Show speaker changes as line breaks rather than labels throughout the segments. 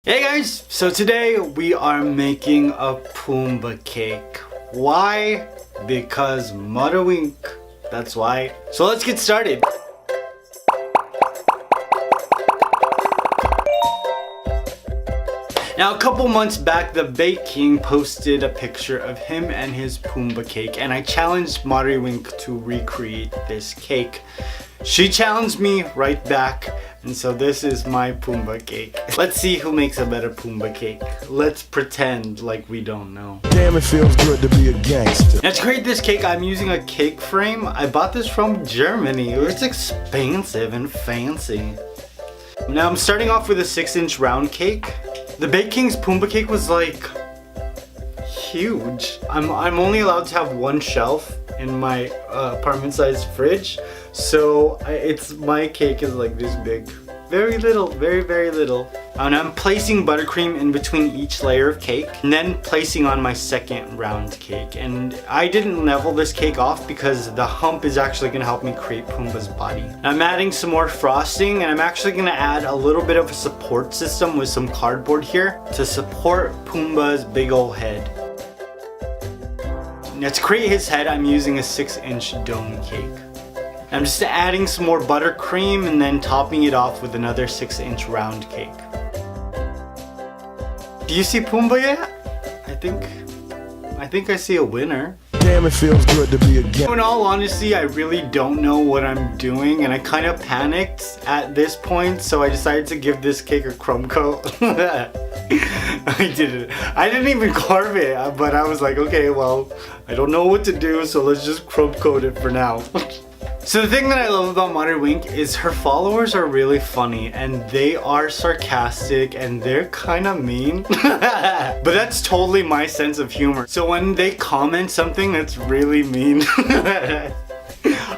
Hey guys, so today we are making a PUMBA cake. Why? Because Mother Wink. That's why. So let's get started. Now a couple months back, the Bake King posted a picture of him and his PUMBA cake, and I challenged Mother Wink to recreate this cake. She challenged me right back, and so this is my PUMBA cake. Let's see who makes a better PUMBA cake. Let's pretend like we don't know.
Damn, it feels good to be a gangster.
Now to create this cake, I'm using a cake frame. I bought this from Germany. It's expensive and fancy. Now I'm starting off with a 6-inch round cake. The Bake King's PUMBA cake was like huge. I'm only allowed to have one shelf in my apartment-sized fridge, so my cake is like this big. Very little, very little. And I'm placing buttercream in between each layer of cake, and then placing on my second round cake. And I didn't level this cake off because the hump is actually gonna help me create PUMBA's body. I'm adding some more frosting, and I'm actually gonna add a little bit of a support system with some cardboard here to support PUMBA's big ol' head. Now to create his head, I'm using a 6-inch dome cake. I'm just adding some more buttercream and then topping it off with another 6-inch round cake. Do you see PUMBA yet? I think I see a winner.
Damn, it feels good to be a gangster.
In all honesty, I really don't know what I'm doing, and I kind of panicked at this point, so I decided to give this cake a crumb coat. I didn't even carve it, but I was like, okay, well, I don't know what to do, so let's just crumb coat it for now. So the thing that I love about Mother Wink is her followers are really funny, and they are sarcastic, and they're kind of mean. But that's totally my sense of humor. So when they comment something that's really mean,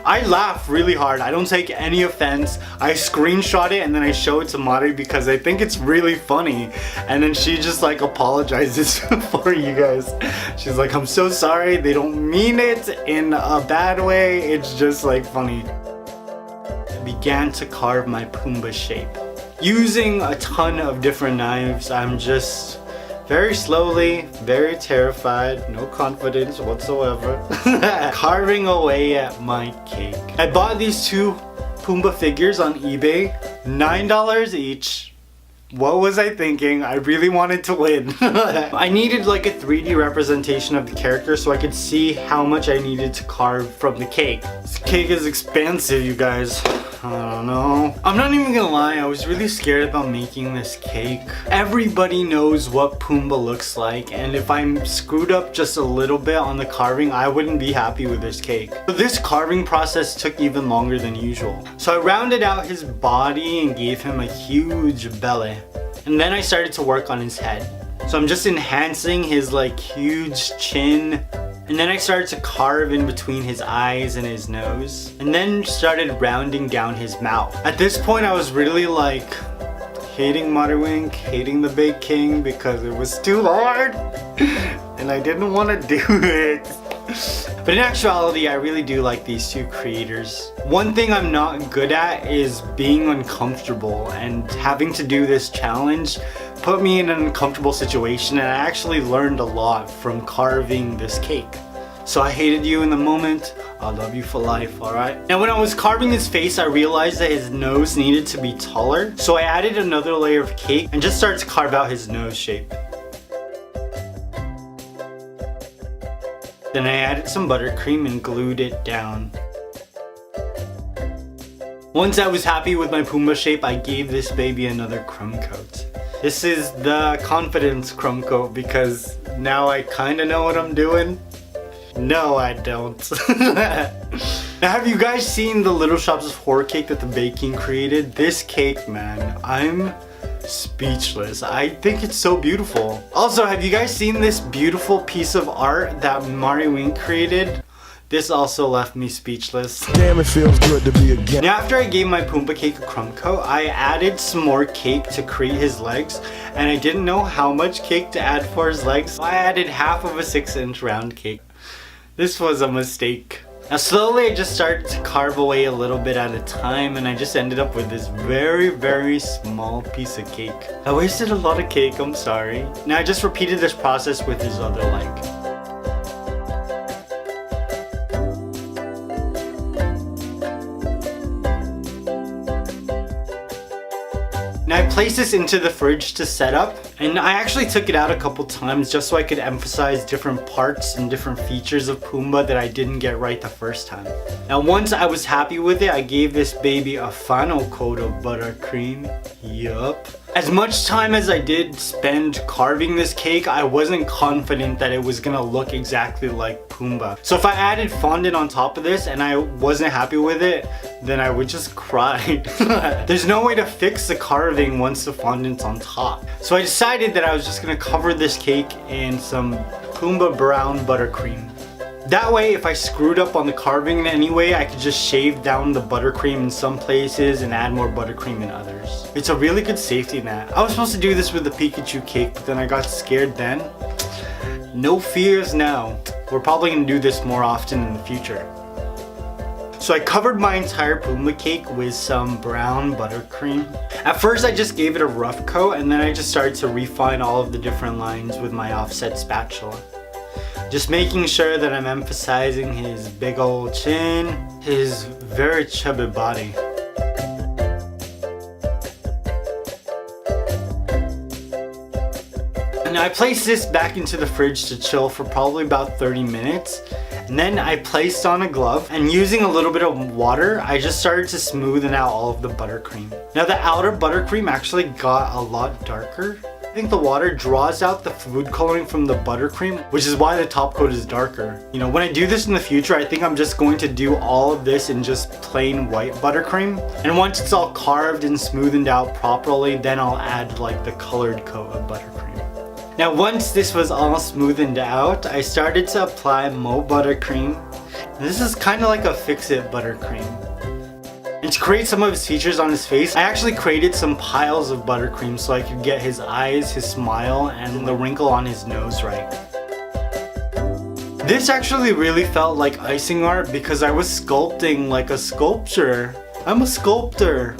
I laugh really hard. I don't take any offense. I screenshot it and then I show it to Mari because I think it's really funny. And then she just like apologizes for you guys. She's like, I'm so sorry. They don't mean it in a bad way. It's just like funny. I began to carve my PUMBA shape. Using a ton of different knives, I'm just very slowly, very terrified, no confidence whatsoever, carving away at my cake. I bought these two PUMBA figures on eBay, $9 each. What was I thinking? I really wanted to win. I needed like a 3D representation of the character so I could see how much I needed to carve from the cake. This cake is expensive, you guys. I don't know. I'm not even gonna lie, I was really scared about making this cake. Everybody knows what PUMBA looks like, and if I'm screwed up just a little bit on the carving, I wouldn't be happy with this cake. But this carving process took even longer than usual. So I rounded out his body and gave him a huge belly. And then I started to work on his head. So I'm just enhancing his like huge chin. And then I started to carve in between his eyes and his nose. And then started rounding down his mouth. At this point I was really like hating Mother Wink, hating the Bake King because it was too hard. And I didn't want to do it. But in actuality, I really do like these two creators. One thing I'm not good at is being uncomfortable, and having to do this challenge put me in an uncomfortable situation, and I actually learned a lot from carving this cake. So I hated you in the moment, I'll love you for life, alright? Now when I was carving his face, I realized that his nose needed to be taller, so I added another layer of cake and just started to carve out his nose shape. Then I added some buttercream and glued it down. Once I was happy with my PUMBA shape, I gave this baby another crumb coat. This is the confidence crumb coat because now I kinda know what I'm doing. No, I don't. Now have you guys seen the Little Shops of Horror cake that the Bake King created? This cake, man, I'm speechless. I think it's so beautiful. Also, have you guys seen this beautiful piece of art that Mother Wink created? This also left me speechless.
Damn, it feels good to be a gangster.
Now after I gave my PUMBA cake a crumb coat, I added some more cake to create his legs, and I didn't know how much cake to add for his legs, so I added half of a 6-inch round cake. This was a mistake. Now slowly I just started to carve away a little bit at a time, and I just ended up with this very small piece of cake. I wasted a lot of cake, I'm sorry. Now I just repeated this process with his other leg. Now I placed this into the fridge to set up, and I actually took it out a couple times just so I could emphasize different parts and different features of PUMBA that I didn't get right the first time. Now once I was happy with it, I gave this baby a final coat of buttercream. Yup. As much time as I did spend carving this cake, I wasn't confident that it was gonna look exactly like PUMBA. So if I added fondant on top of this and I wasn't happy with it, then I would just cry. There's no way to fix the carving once the fondant's on top. So I decided that I was just gonna cover this cake in some PUMBA brown buttercream. That way, if I screwed up on the carving in any way, I could just shave down the buttercream in some places and add more buttercream in others. It's a really good safety net. I was supposed to do this with the Pikachu cake, but then I got scared then. No fears now. We're probably gonna do this more often in the future. So I covered my entire PUMBA cake with some brown buttercream. At first I just gave it a rough coat, and then I just started to refine all of the different lines with my offset spatula. Just making sure that I'm emphasizing his big old chin, his very chubby body. And I placed this back into the fridge to chill for probably about 30 minutes. And then I placed on a glove, and using a little bit of water, I just started to smoothen out all of the buttercream. Now the outer buttercream actually got a lot darker. I think the water draws out the food coloring from the buttercream, which is why the top coat is darker. You know, when I do this in the future, I think I'm just going to do all of this in just plain white buttercream. And once it's all carved and smoothened out properly, then I'll add like the colored coat of buttercream. Now once this was all smoothened out, I started to apply more buttercream. This is kind of like a fix-it buttercream. And to create some of his features on his face, I actually created some piles of buttercream so I could get his eyes, his smile, and the wrinkle on his nose right. This actually really felt like icing art because I was sculpting like a sculpture. I'm a sculptor.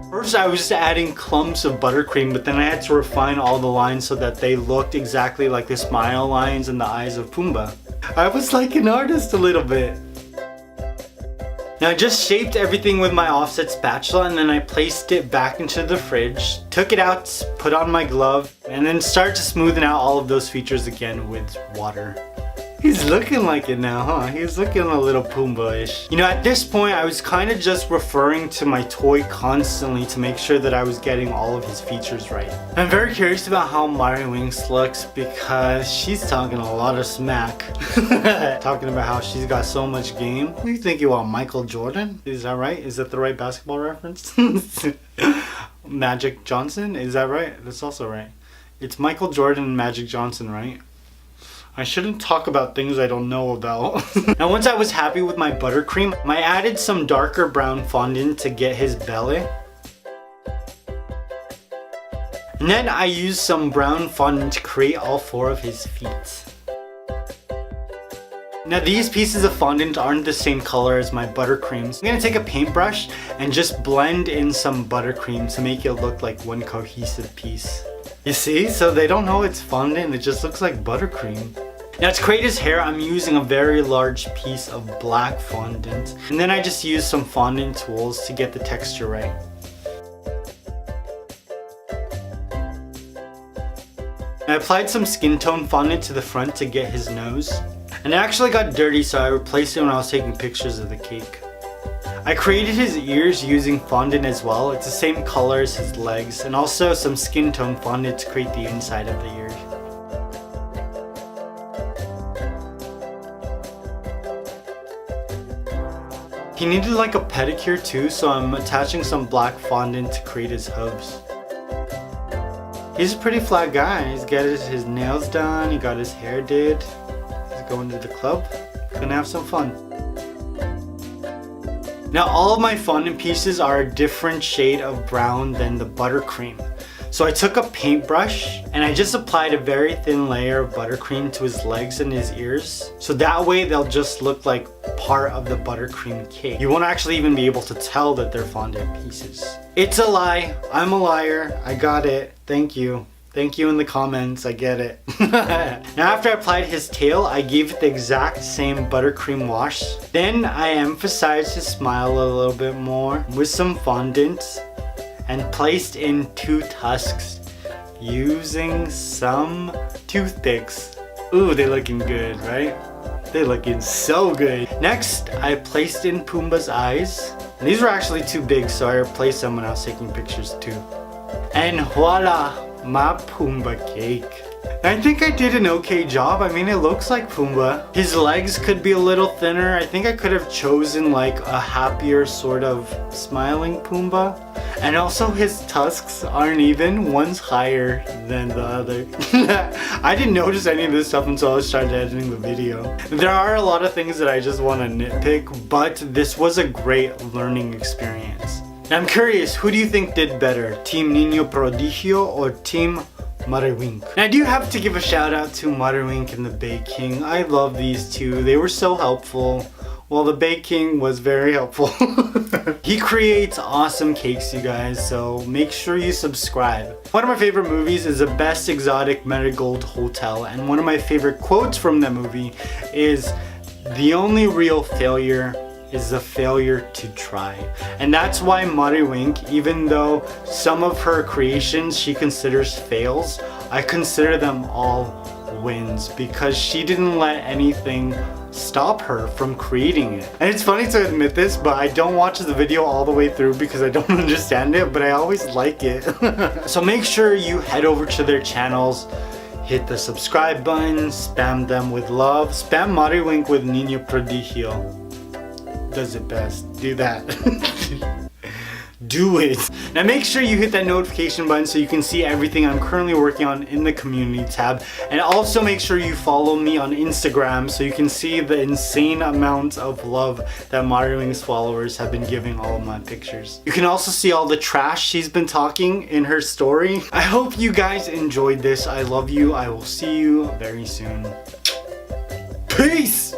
First I was just adding clumps of buttercream, but then I had to refine all the lines so that they looked exactly like the smile lines and the eyes of PUMBA. I was like an artist a little bit. Now I just shaped everything with my offset spatula, and then I placed it back into the fridge, took it out, put on my glove, and then started to smoothen out all of those features again with water. He's looking like it now, huh? He's looking a little Pumbaa-ish. You know, at this point, I was kind of just referring to my toy constantly to make sure that I was getting all of his features right. I'm very curious about how Mari Winks looks because she's talking a lot of smack. Talking about how she's got so much game. What do you think you are, Michael Jordan? Is that right? Is that the right basketball reference? Magic Johnson? Is that right? That's also right. It's Michael Jordan and Magic Johnson, right? I shouldn't talk about things I don't know about. Now once I was happy with my buttercream, I added some darker brown fondant to get his belly. And then I used some brown fondant to create all 4 of his feet. Now these pieces of fondant aren't the same color as my buttercreams. I'm gonna take a paintbrush and just blend in some buttercream to make it look like one cohesive piece. You see? So they don't know it's fondant, it just looks like buttercream. Now to create his hair, I'm using a very large piece of black fondant. And then I just use some fondant tools to get the texture right. I applied some skin tone fondant to the front to get his nose. And it actually got dirty, so I replaced it when I was taking pictures of the cake. I created his ears using fondant as well. It's the same color as his legs, and also some skin tone fondant to create the inside of the ear. He needed like a pedicure too, so I'm attaching some black fondant to create his hooves. He's a pretty flat guy. He's got his nails done, he got his hair did. He's going to the club, gonna have some fun. Now all of my fondant pieces are a different shade of brown than the buttercream. So I took a paintbrush and I just applied a very thin layer of buttercream to his legs and his ears. So that way they'll just look like part of the buttercream cake. You won't actually even be able to tell that they're fondant pieces. It's a lie. I'm a liar. I got it. Thank you. Thank you in the comments, I get it. Now after I applied his tail, I gave it the exact same buttercream wash. Then I emphasized his smile a little bit more with some fondant and placed in 2 tusks using some toothpicks. Ooh, they're looking good, right? They're looking so good. Next, I placed in Pumbaa's eyes. And these were actually too big, so I replaced them when I was taking pictures too. And voila! My Pumbaa cake. I think I did an okay job. I mean, it looks like Pumbaa. His legs could be a little thinner. I think I could have chosen like a happier sort of smiling Pumbaa. And also his tusks aren't even. One's higher than the other. I didn't notice any of this stuff until I started editing the video. There are a lot of things that I just want to nitpick, but this was a great learning experience. I'm curious, who do you think did better? Team Niño Prodigio or Team Marywink? And I do have to give a shout out to Marywink and the Bake King. I love these two. They were so helpful. Well, the Bake King was very helpful. He creates awesome cakes, you guys, so make sure you subscribe. One of my favorite movies is The Best Exotic Marigold Hotel, and one of my favorite quotes from that movie is, "The only real failure is the failure to try." And that's why Marywink, even though some of her creations she considers fails, I consider them all wins because she didn't let anything stop her from creating it. And it's funny to admit this, but I don't watch the video all the way through because I don't understand it, but I always like it. So make sure you head over to their channels, hit the subscribe button, spam them with love, spam Marywink with Niño Prodigio. Does it best. Do that. Do it. Now make sure you hit that notification button so you can see everything I'm currently working on in the community tab. And also make sure you follow me on Instagram so you can see the insane amount of love that Marywink's followers have been giving all of my pictures. You can also see all the trash she's been talking in her story. I hope you guys enjoyed this. I love you. I will see you very soon. Peace!